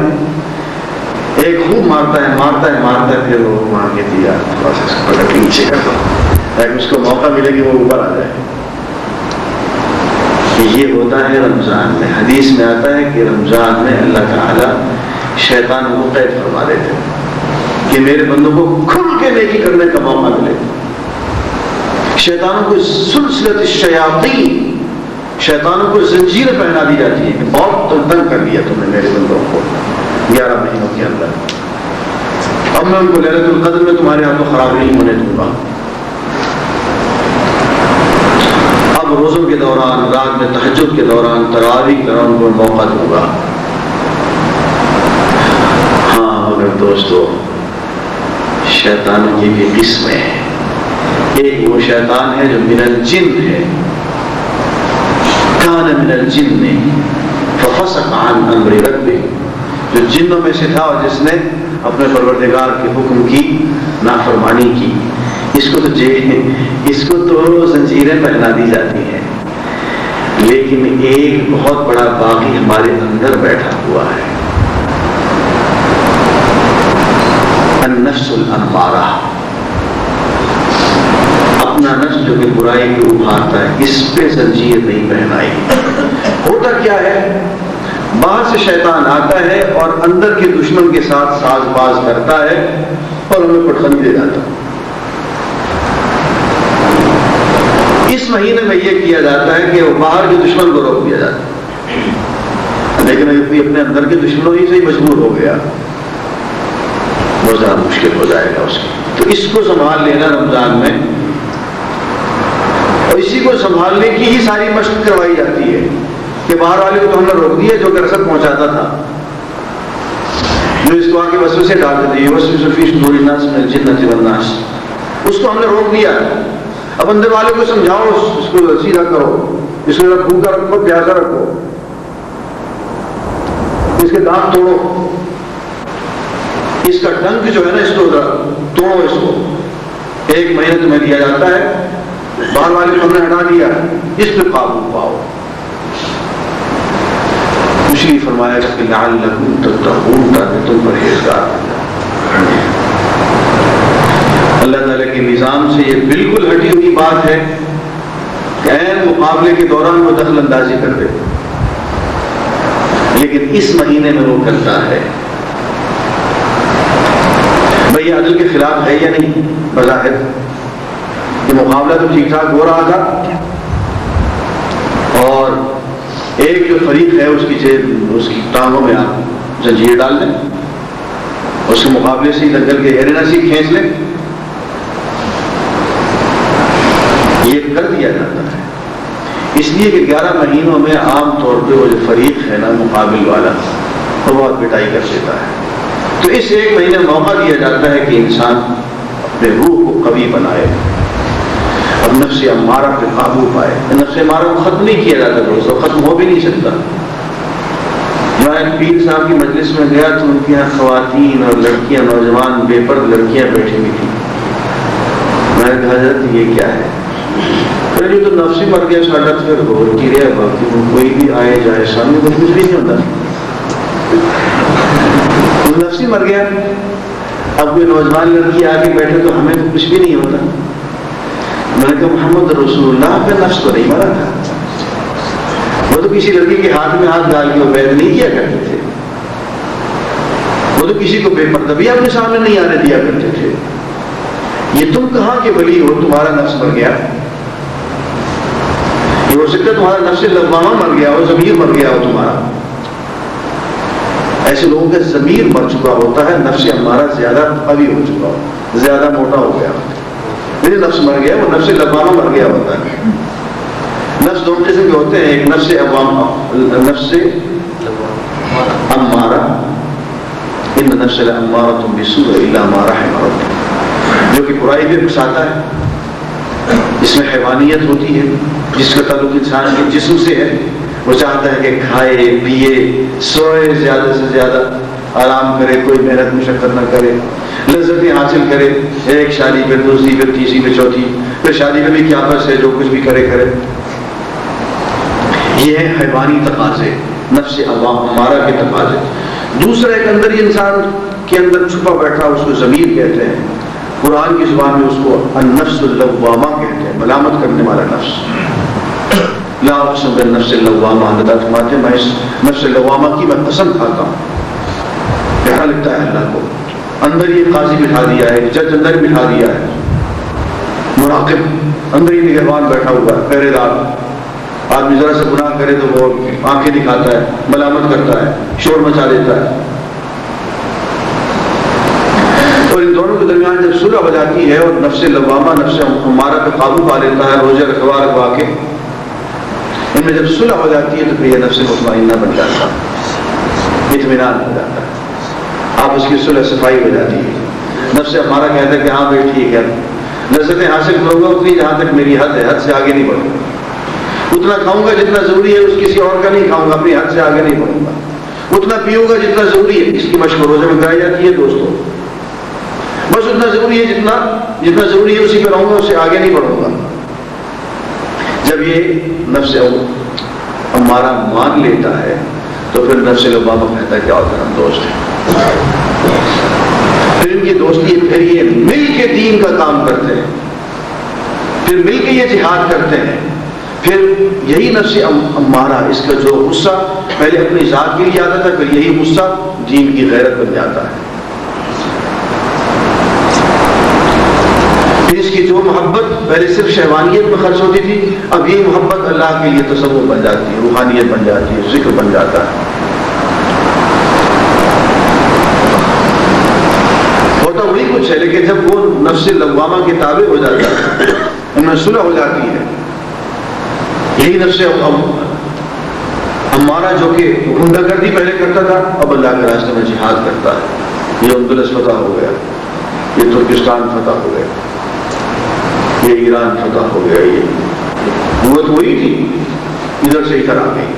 ایک خوب مارتا ہے مارتا ہے مارتا ہے, پھر وہ مار کے دیا بس اس کو پکڑ کے نیچے کر دو تاکہ اس کو موقع ملے کہ وہ اوپر آ جائے. یہ ہوتا ہے رمضان میں. حدیث میں آتا ہے کہ رمضان میں اللہ تعالیٰ شیطان کو قید فرما دیتے ہیں کہ میرے بندوں کو کھل کے نیکی کرنے کا موقع ملے. شیطانوں کو سلسلۃ الشیاطین, شیطانوں کو زنجیر پہنا دی جاتی ہے کہ بہت تنگ کر دیا تم نے میرے بندوں کو 11 مہینوں کے اندر, اب میں ان کو لیلۃ القدر میں تمہارے ہاتھوں خراب نہیں ہونے دوں گا. اب روزوں کے دوران, رات میں تہجد کے دوران, تراویح کے دوران کو موقع دوں گا. ہاں مگر دوستو شیطانوں کی بھی قسمیں ہیں. ایک وہ شیطان ہے جو من الجن ہے, کان من الجن ففسق عن امر ربہ, جو جنوں میں سے تھا اور جس نے اپنے پروردگار کے حکم کی نافرمانی کی. اس کو تو زنجیریں پہنا دی جاتی ہیں، لیکن ایک بہت بڑا باغی ہمارے اندر بیٹھا ہوا ہے، النفس الامارہ، اپنا نفس جو کہ برائی کو ابھارتا ہے، اس پہ زنجیر نہیں پہنائی۔ ہوتا کیا ہے، باہر سے شیطان آتا ہے اور اندر کے دشمن کے ساتھ ساز باز کرتا ہے اور ہمیں پٹخنی دے جاتا ہے۔ اس مہینے میں یہ کیا جاتا ہے کہ وہ باہر کے دشمن کو روک دیا جاتا ہے، لیکن اگر کوئی اپنے اندر کے دشمنوں ہی سے ہی مجبور ہو گیا بہت زیادہ مشکل ہو جائے گا اس کی۔ تو اس کو سنبھال لینا رمضان میں، اور اسی کو سنبھالنے کی ہی ساری مشق کروائی جاتی ہے کہ باہر والے کو تو ہم نے روک دیا جو کہ رسد پہنچاتا تھا، جو اس کو آ کے وسوسے ڈالتے تھے، وسوسہ فی صدور الناس من الجنۃ والناس، اس کو ہم نے روک دیا۔ اب اندر والے کو سمجھاؤ، اس کو سیدھا کرو، اس کو بھوکا رکھو، پیاسا رکھو، اس کے دانت توڑو، اس کا ڈنک جو ہے نا اس کو توڑو، اس کو ایک مہینے تمہیں دیا جاتا ہے، باہر والے کو ہم نے ہٹا دیا، اس پہ قابو پاؤ۔ کچھ نہیں فرمایا کہ لعلکم تتقون، تاکہ تم پرہیزگار ہو۔ اللہ تعالیٰ کے نظام سے یہ بالکل ہٹی ہوئی بات ہے کہ عین مقابلے کے دوران وہ دخل اندازی کر دے، لیکن اس مہینے میں وہ کرتا ہے۔ بھئی عدل کے خلاف ہے یا نہیں؟ بظاہر یہ مقابلہ تو ٹھیک ٹھاک ہو رہا تھا، اور ایک جو فریق ہے اس کی ٹانگوں میں آپ زنجیر ڈال دیں، اس کے مقابلے سے دنگل کے ہیرے نسی کھینچ لیں، یہ کر دیا جاتا ہے۔ اس لیے کہ 11 مہینوں میں عام طور پہ وہ جو فریق ہے نا مقابل والا، وہ بہت پٹائی کر دیتا ہے، تو اس ایک مہینے موقع دیا جاتا ہے کہ انسان اپنے روح کو قوی بنائے، اب نفس امارہ پہ قابو پائے۔ نفس امارہ کو ختم نہیں کیا جاتا دوستو، ختم ہو بھی نہیں سکتا۔ میں ایک پیر صاحب کی مجلس میں گیا تو ان کے یہاں خواتین اور لڑکیاں، نوجوان بے پرد لڑکیاں بیٹھی ہوئی تھیں۔ میں نے کہا حضرت یہ کیا ہے؟ پھر تو نفس ہی مر گیا ساڈا، پھر غور کی رہا باقی کوئی بھی آئے جائے سامنے تو کچھ بھی نہیں ہوتا، نفس ہی مر گیا۔ اب کوئی نوجوان لڑکی آ کے بیٹھے تو ہمیں تو کچھ بھی نہیں ہوتا۔ میں نے کہا محمد رسول اللہ پہ نفس تو نہیں مرا تھا، وہ تو کسی لڑکی کے ہاتھ میں ہاتھ ڈال کے وہ بیعت نہیں کیا کرتے تھے، وہ تو کسی کو بے پردہ بھی اپنے سامنے نہیں آنے دیا کرتے تھے۔ یہ تم کہاں کے ولی ہو، تمہارا نفس مر گیا؟ یہ ہو سکتا ہے تمہارا نفس لوامہ مر گیا ہو، ضمیر مر گیا ہو تمہارا۔ ایسے لوگوں کا ضمیر مر چکا ہوتا ہے، نفس امارہ زیادہ قوی ہو چکا ہو، زیادہ موٹا ہو گیا۔ میرے نفس مر گیا، وہ نفس لوامہ مر گیا ہوتا ہے۔ نفس دو قسم کے ہوتے ہیں، ایک نفس امارہ، ان نفس الامارۃ بالسوء الا ما رحم ربک، جو کہ برائی بھی اکساتا ہے، جس میں حیوانیت ہوتی ہے، جس کا تعلق انسان کے جسم سے ہے۔ وہ چاہتا ہے کہ کھائے پیے سوئے، زیادہ سے زیادہ آرام کرے، کوئی محنت مشقت نہ کرے، لذتیں حاصل کرے، ایک شادی پہ دوسری پہ تیسری پہ چوتھی، پھر شادی میں بھی کیا بس ہے، جو کچھ بھی کرے کرے۔ یہ ہے حیوانی تقاضے، نفس امارہ کے تقاضے۔ دوسرا ایک اندر ہی انسان کے اندر چھپا بیٹھا، اس کو ضمیر کہتے ہیں، قرآن کی زبان میں اس کو النفس اللوامہ کہتے ہیں، ملامت کرنے والا نفس۔ لا اقسم بالنفس اللوامہ، اللہ فرماتے ہیں میں اس نفس اللوامہ کی میں قسم کھاتا ہوں۔ پیارا لگتا ہے اللہ کو، اندر یہ قاضی بٹھا دیا ہے، جج اندر بٹھا دیا ہے، مراقب اندر ہی نگہبان بیٹھا ہوا ہے، پہرے دار۔ آدمی ذرا سے گناہ کرے تو وہ آنکھیں دکھاتا ہے، ملامت کرتا ہے، شور مچا دیتا ہے۔ اور ان دونوں کے درمیان جب صلح ہو جاتی ہے اور نفس لوامہ نفس امارہ پہ قابو پا لیتا ہے روزہ رکھوا رکھوا کے، ان میں جب صلح ہو جاتی ہے تو پھر یہ نفس مطمئنہ بن جاتا ہے، اطمینان ہو جاتا ہے، آپ اس کی صلح صفائی ہو جاتی ہے۔ نفس امارہ کہتا ہے کہ ہاں بھائی ٹھیک ہے، لذتیں حاصل کروں گا اتنی جہاں تک میری حد ہے، حد سے آگے نہیں بڑھوں گا، اتنا کھاؤں گا جتنا ضروری ہے، اس کسی اور کا نہیں کھاؤں گا، اپنی حد سے آگے نہیں بڑھوں گا، اتنا پیوں گا جتنا ضروری ہے۔ اس کی مشق روزے میں کرائی جاتی ہے دوستوں، بس اتنا ضروری ہے جتنا ضروری ہے اسی پہ رہوں گا، اس سے آگے نہیں بڑھوں گا۔ جب یہ نفس امارہ مان لیتا ہے تو پھر نفس لوامہ کہتا ہے کہ آؤ ہم دوست ہیں۔ پھر ان کی دوستی ہے، پھر یہ مل کے دین کا کام کرتے ہیں، پھر مل کے یہ جہاد کرتے ہیں، پھر یہی نفس امارہ، اس کا جو غصہ پہلے اپنی ذات کے لیے آتا تھا، پھر یہی غصہ دین کی غیرت بن جاتا ہے۔ پھر اس کی جو محبت پہلے صرف شہوانیت میں خرچ ہوتی تھی، اب یہ محبت اللہ کے لیے تصور بن جاتی ہے، روحانیت بن جاتی ہے، ذکر بن جاتا ہے۔ ہوتا وہی کچھ ہے، لیکن جب وہ نفس لوامہ کے تابع ہو جاتا ہے، ان میں صلح ہو جاتی ہے، یہی نفس امارہ جو کہ غنڈہ گردی پہلے کرتا تھا، اب اللہ کے راستے میں جہاد کرتا ہے۔ یہ اندلس فتح ہو گیا، یہ ترکستان فتح ہو گیا، یہ ایران فتح ہو گیا، یہ قوت وہی تھی، ادھر سے ادھر آ گئی۔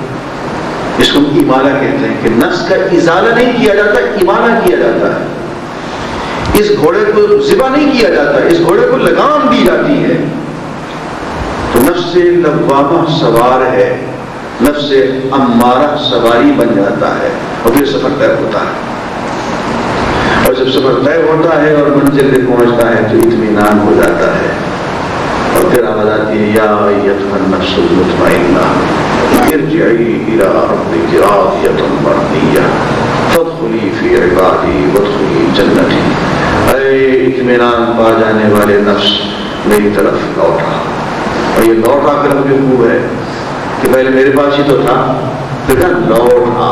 اس کو ایمانہ کہتے ہیں کہ نفس کا ازالہ نہیں کیا جاتا، ایمانہ کیا جاتا ہے۔ اس گھوڑے کو ذبح نہیں کیا جاتا، اس گھوڑے کو لگام دی جاتی ہے۔ تو نفس لوامہ سوار ہے، نفس امارہ سواری بن جاتا ہے، اور پھر سفر طے ہوتا ہے۔ اور جب سفر طے ہوتا ہے اور منزل پہ پہنچتا ہے تو اطمینان ہو جاتا ہے، اور پھر آواز آتی ہے، یا ایتھا النفس المطمئنہ ارجعی الی ربک راضیۃ مرضیہ فادخلی فی عبادی وادخلی جنتی۔ اے اطمینان پا جانے والے نفس، میری طرف لوٹا۔ اور یہ لوٹا کر جو خوب ہے کہ پہلے میرے پاس ہی تو تھا، پھر لوٹا،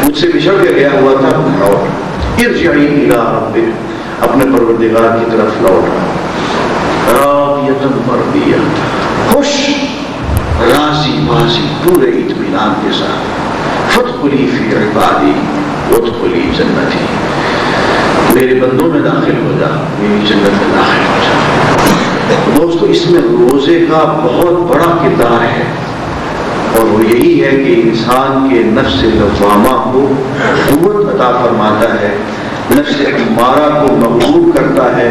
مجھ سے بچھڑ کے گیا ہوا تھا، لوٹ۔ ارجعی الی ربک، اپنے پروردگار کی طرف لوٹا، راضیۃ مرضیہ، خوش، راضی باضی، پورے اطمینان کے ساتھ۔ فادخلی فی عبادی وادخلی جنتی، میرے بندوں میں داخل ہو جا، میری جنت میں داخل ہو جا۔ دوستو، اس میں روزے کا بہت بڑا کردار ہے، اور وہ یہی ہے کہ انسان کے نفس لوامہ کو قوت عطا فرماتا ہے، نفس امارہ کو مغلوب کرتا ہے،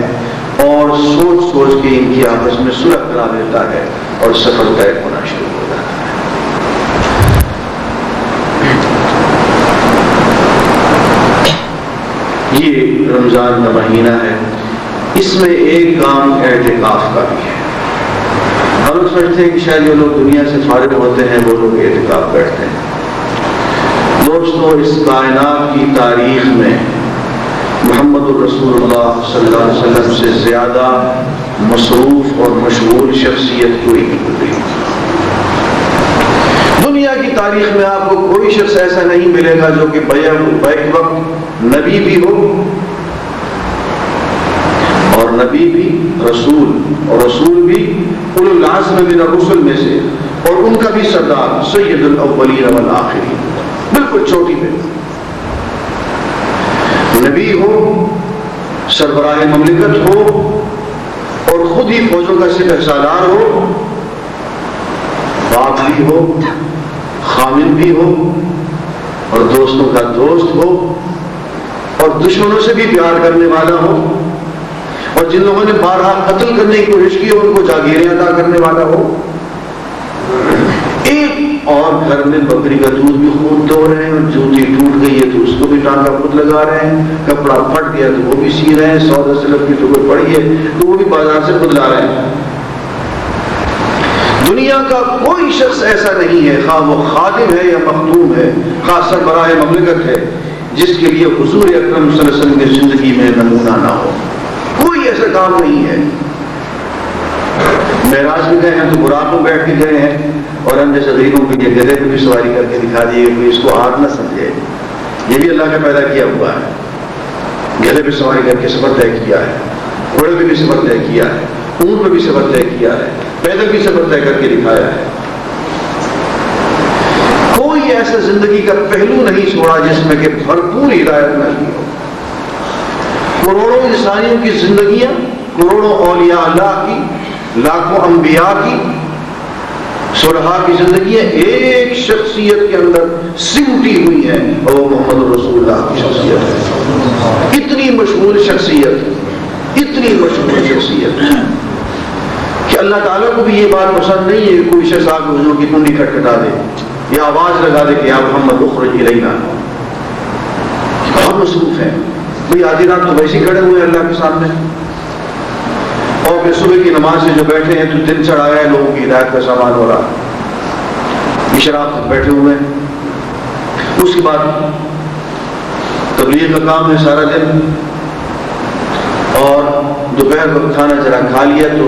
اور سوچ سوچ کے ان کی آپس میں صلح کرا دیتا ہے، اور سفر طے ہونا شروع ہو جاتا ہے۔ یہ رمضان کا مہینہ ہے، اس میں ایک کام اعتکاف کا بھی ہے۔ ہم لوگ سمجھتے ہیں کہ شاید جو لوگ دنیا سے فارغ ہوتے ہیں وہ لوگ اعتکاف بیٹھتے ہیں۔ دوستو، اس کائنات کی تاریخ میں محمد الرسول اللہ صلی اللہ علیہ وسلم سے زیادہ مصروف اور مشغول شخصیت کوئی نہیں گزری۔ دنیا کی تاریخ میں آپ کو کوئی شخص ایسا نہیں ملے گا جو کہ بیک وقت نبی بھی ہو، اور نبی بھی رسول، اور رسول بھی اولو العزم من الرسل میں سے، اور ان کا بھی سردار سید الاولین والآخرین، بالکل چھوٹی پہ نبی ہو، سربراہ مملکت ہو، اور خود ہی فوجوں کا سپہ سالار ہو، باپ بھی ہو، خامن بھی ہو، اور دوستوں کا دوست ہو، اور دشمنوں سے بھی پیار کرنے والا ہو، اور جن لوگوں نے بارہا قتل کرنے کی کوشش کی ان کو جاگیریں عطا کرنے والا ہو۔ ایک اور گھر میں بکری کا دودھ بھی خود دو رہے ہیں، اور جوتی ٹوٹ گئی ہے تو اس کو بھی ٹانکا خود لگا رہے ہیں، کپڑا پھٹ گیا تو وہ بھی سی رہے ہیں، سودا سلف کی تو کوئی پڑی ہے تو وہ بھی بازار سے خود لا رہے ہیں۔ دنیا کا کوئی شخص ایسا نہیں ہے، خواہ وہ خادم ہے یا مخدوم ہے، خواہ سربراہ مملکت ہے، جس کے لیے حضور اکرم صلی اللہ علیہ وسلم کی زندگی میں نمونہ نہ ہو۔ کوئی ایسا کام نہیں ہے۔ معراج میں گئے ہیں تو براق میں بیٹھ کے گئے ہیں، اور ہم جیسے غریبوں کے لیے گدھے پہ بھی سواری کر کے دکھا دیے، کوئی اس کو آگ نہ سمجھے، یہ بھی اللہ کا پیدا کیا ہوا ہے۔ گدھے پہ سواری کر کے سفر طے کیا ہے، گھوڑے پہ بھی سفر طے کیا ہے، اونٹ پہ بھی سفر طے کیا ہے، پیدل بھی سفر طے کر کے دکھایا ہے۔ کوئی ایسا زندگی کا پہلو نہیں چھوڑا جس میں کہ بھرپور ہدایت نہیں ہو۔ کروڑوں انسانیوں کی زندگیاں، کروڑوں اولیاء اللہ کی، لاکھوں انبیاء کی، صلحاء کی زندگیاں ایک شخصیت کے اندر سمٹی ہوئی ہیں، اور وہ محمد رسول اللہ کی شخصیت ہے۔ اتنی مشغول شخصیت، اتنی مشغول شخصیت کہ اللہ تعالیٰ کو بھی یہ بات پسند نہیں ہے کہ کوئی شخص آ کے حضور کی کنڈی کھٹکھٹا دے یا آواز لگا دے کہ یا محمد اخرج الینا. بہت مصروف ہے بھئی، آدھی رات تو ویسے ہی کھڑے ہوئے ہیں اللہ کے سامنے، اور پھر صبح کی نماز سے جو بیٹھے ہیں تو دن چڑھایا ہے، لوگوں کی ہدایت کا سامان ہو رہا، اشراق تک بیٹھے ہوئے ہیں. اس کے بعد تبلیغ کا کام ہے سارا دن، اور دوپہر وقت کھانا ذرا کھا لیا تو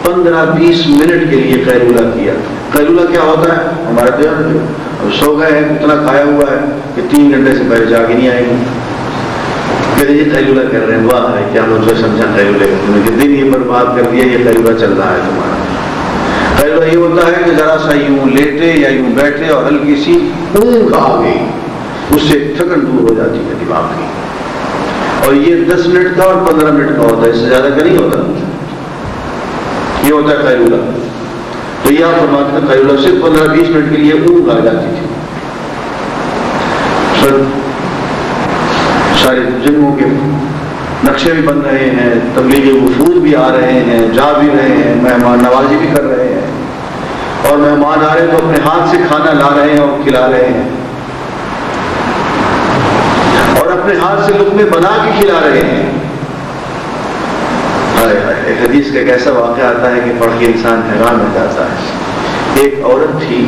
15-20 منٹ کے لیے قیلولہ کیا. قیلولہ کیا ہوتا ہے؟ ہمارے دیہات میں سو گئے ہیں، اتنا کھایا ہوا ہے کہ 3 گھنٹے سے پہلے جاگ ہی نہیں آئے گی. کہتے یہ قیلولہ کر رہے ہیں، واہ ہے کیا مطلب سمجھا قیلولے کا، تمہیں کہ دن یہ برباد کر دیا، یہ قیلولہ چل رہا ہے تمہارا. قیلولہ یہ ہوتا ہے کہ ذرا سا یوں لیٹے یا یوں بیٹھے اور ہلکی سی اونگ آ گئی، اس سے تھکن دور ہو جاتی ہے دماغ کی. اور یہ 10 منٹ کا اور 15 منٹ کا ہوتا ہے، اس سے زیادہ کا نہیں ہوتا. یہ ہوتا ہے قیلولہ. تو یہ آپ فرماتے ہیں قیلولہ صرف 15-20 منٹ کے لیے اونگ آ جاتی تھی. سارے جنگوں کے نقشے بھی بن رہے ہیں، تبلیغی وفود بھی آ رہے ہیں، جا بھی رہے ہیں، مہمان نوازی بھی کر رہے ہیں، اور مہمان آ رہے ہیں تو اپنے ہاتھ سے کھانا لا رہے ہیں اور کھلا رہے ہیں، اور اپنے ہاتھ سے لقمے بنا کے کھلا رہے ہیں. ایک حدیث کا ایک ایسا واقعہ آتا ہے کہ پڑھ کے انسان حیران ہو جاتا ہے. ایک عورت تھی،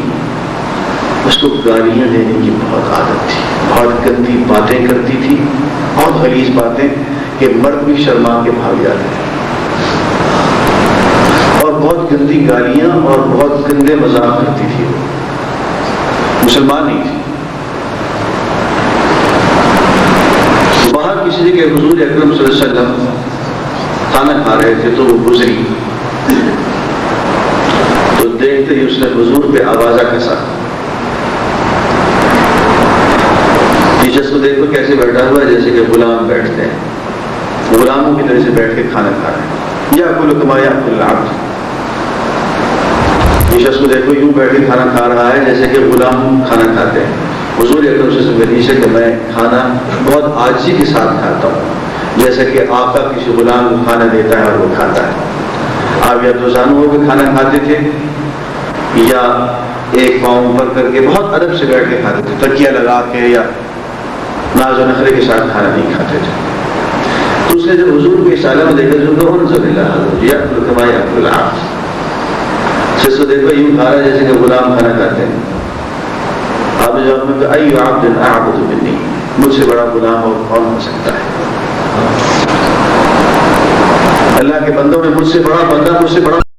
اس کو گالیاں دینے کی بہت عادت تھی، بہت گندی باتیں کرتی تھی، بہت غلیظ باتیں کہ مرد بھی شرما کے بھاگ جاتے ہیں، اور بہت گندی گالیاں اور بہت گندے مذاق کرتی تھی. مسلمان نہیں تھی. باہر کسی جگہ حضور اکرم صلی اللہ علیہ وسلم کھانا کھا رہے تھے تو وہ گزری، تو دیکھتے ہی اس نے حضور پہ آوازہ کسا. ٹیچرس کو دیکھو کیسے بیٹھا ہوا ہے، جیسے کہ غلام بیٹھتے ہیں، غلاموں کی طرح سے بیٹھ کے کھانا کھا رہے ہیں. یا کل کما یا کل العبد. ٹیچرس کو دیکھو یوں بیٹھ کے کھانا کھا رہا ہے جیسے کہ غلام کھانا کھاتے ہیں. حضور اکرم صلی اللہ علیہ وسلم سے کہ میں کھانا بہت عاجزی کے ساتھ کھاتا ہوں، جیسا کہ آقا کسی غلام کو کھانا دیتا ہے اور وہ کھاتا ہے. آپ یا تو زانو ہو کے کھانا کھاتے تھے یا ایک پاؤں پر کر کے بہت ادب سے بیٹھ کے کھاتے تھے، تکیہ لگا کے یا ناز و نخرے کے ساتھ کھانا نہیں کھاتے تھے. تو اس نے جب حضور کے اشارے میں دیکھا جو جس کو دیکھو یوں کھا رہا ہے جیسے کہ غلام کھانا کھاتے ہیں. آپ نے جواب میں کہا ای عبد اعبد منی، مجھ سے بڑا غلام اور کون ہو سکتا ہے؟ اللہ کے بندوں میں مجھ سے بڑا بندہ، مجھ سے بڑا